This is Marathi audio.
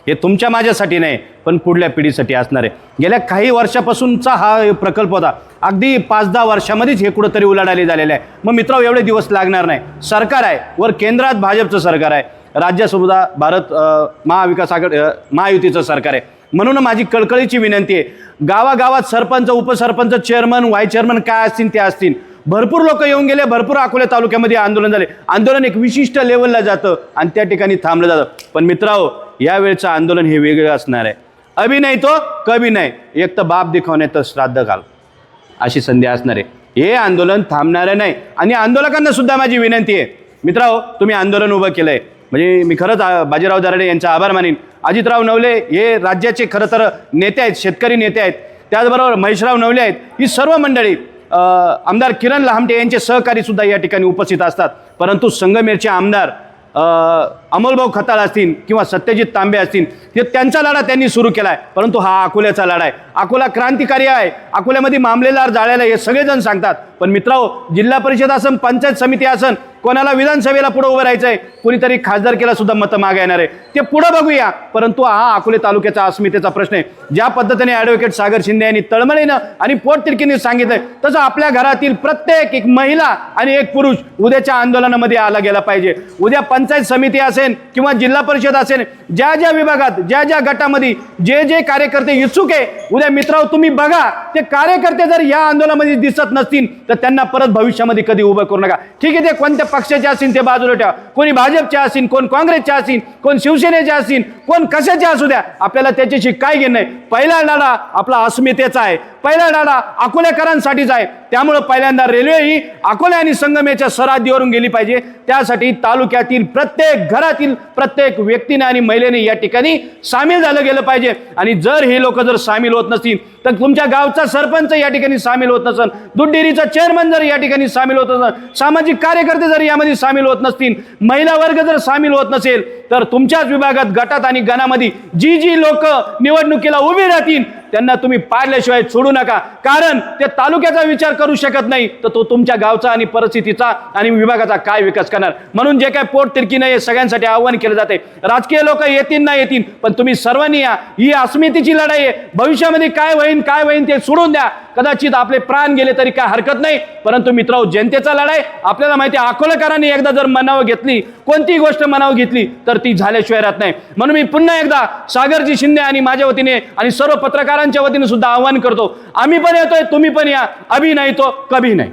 हे तुमच्या माझ्यासाठी नाही, पण पुढल्या पिढीसाठी असणार आहे। गेल्या काही वर्षापासूनचा हा प्रकल्प होता, अगदी 5-10 वर्षामध्येच हे कुठंतरी उलाढाली झालेलं आहे। मग मित्रांनो, एवढे दिवस लागणार नाही। सरकार आहे, वर केंद्रात भाजपचं सरकार आहे, राज्यातसुद्धा भारत महाविकास आघाडी महायुतीचं सरकार आहे। म्हणून माझी कळकळीची विनंती आहे, गावागावात सरपंच, उपसरपंच, चेअरमन, व्हाईस चेअरमन काय असतील ते असतील, भरपूर लोक येऊन गेले, भरपूर अकोले तालुक्यामध्ये आंदोलन झाले। आंदोलन एक विशिष्ट लेवलला जातं आणि त्या ठिकाणी थांबलं जातं। पण मित्रांनो, यावेळचं आंदोलन हे वेगळं असणार आहे। अभि नाही तो कभी नाही, एक तर बाप दिखावणे तर श्राद्ध घाल, अशी संधी असणार आहे। हे आंदोलन थांबणार नाही। आणि आंदोलकांना सुद्धा माझी विनंती आहे, मित्रांनो, तुम्ही आंदोलन उभं केलंय म्हणजे मी खरंच बाजीराव दराडे यांचा आभार मानीन। अजितराव नवले हे राज्याचे खरं तर नेते आहेत, शेतकरी नेते आहेत, त्याचबरोबर महेशराव नवले आहेत, ही सर्व मंडळी, आमदार किरण लहामटे यांचे सहकारी सुद्धा या ठिकाणी उपस्थित असतात। परंतु संगमेरचे आमदार अमोलभाऊ खताळ असतील किंवा सत्यजित तांबे असतील, ते त्यांचा लढा त्यांनी सुरू केला आहे, परंतु हा अकोल्याचा लढा आहे। अकोला क्रांतिकारी आहे, अकोल्यामध्ये मामलेदार जाळ्याला हे सगळेजण सांगतात। पण मित्रांनो, जिल्हा परिषद असन, पंचायत समिती असन, कोणाला विधानसभेला पुढे उभं राहायचं आहे, कोणीतरी खासदारकीला सुद्धा मतं मागे येणार आहे, ते पुढे बघूया। परंतु हा अकोले तालुक्याचा अस्मितेचा प्रश्न आहे। ज्या पद्धतीने ॲडव्होकेट सागर शिंदे यांनी तळमळीनं आणि पोटतिडकीने सांगितलंय, तसं आपल्या घरातील प्रत्येक एक महिला आणि एक पुरुष उद्याच्या आंदोलनामध्ये आला गेला पाहिजे। उद्या पंचायत समिती असेल किंवा जिल्हा परिषद असेल, ज्या ज्या विभागात, ज्या ज्या गटामध्ये जे जे कार्यकर्ते इच्छुक आहे, उद्या मित्रांनो तुम्ही बघा, ते कार्यकर्ते जर या आंदोलनामध्ये दिसत नसतील तर त्यांना परत भविष्यामध्ये कधी उभं करू नका। ठीक आहे, ते कोणत्या पक्षाचे असतील ते बाजूला ठेवा, कोणी भाजपचे असतील, कोण काँग्रेसचे असतील, कोण शिवसेनेचे असतील, कोण कशाचे असू द्या, आपल्याला त्याच्याशी काय घेणं नाही। पहिला लढा आपला अस्मितेचा आहे, पहिला लढा अकोलेकरांसाठीचा आहे। त्यामुळे पहिल्यांदा रेल्वे ही अकोले आणि संगमेच्या सरहद्दीवरून गेली पाहिजे। त्यासाठी तालुक्यातील प्रत्येक घरातील प्रत्येक व्यक्तीने आणि महिलेने या ठिकाणी सामील झालं गेलं पाहिजे। आणि जर हे लोक जर सामील होत नसतील तर तुमच्या गावचा सरपंच या ठिकाणी सामील होत नसेल, दूध डेअरीचा चेअरमन जर या ठिकाणी सामील होत नसेल, सामाजिक कार्यकर्ते जर यामध्ये सामील होत नसतील, महिला वर्ग जर सामील होत नसेल, तर तुमच्याच विभागात, गटात आणि गणामध्ये जी जी लोक निवडणुकीला उभी राहतील त्यांना तुम्ही पाडल्याशिवाय सोडू नका। कारण ते तालुक्याचा विचार करू शकत नाही तर तो तुमच्या गावचा आणि परिस्थितीचा आणि विभागाचा काय विकास करणार। म्हणून जे काय पोटतिडकी नाही, सगळ्यांसाठी आव्हान केलं जाते। राजकीय लोक येतील ना येतील, पण तुम्ही सर्वांनी या, ही अस्मितेची लढाई आहे। भविष्यामध्ये काय होईल ते सोडून द्या, कदाचित आपले प्राण गेले तरी काय हरकत नाही, परंतु मित्रांनो, जनतेचा लढाई आपल्याला माहिती आहे। अकोलेकरांनी एकदा जर मनावर घेतली, कोणती गोष्ट मनावर घेतली तर ती झाल्याशिवाय राहत नाही। म्हणून मी पुन्हा एकदा सागरजी शिंदे आणि माझ्या वतीने आणि सर्व पत्रकारांच्या वतीने सुद्धा आवाहन करतो, आम्ही पण येतोय, तुम्ही पण या, अभि नाही तो कभी नाही।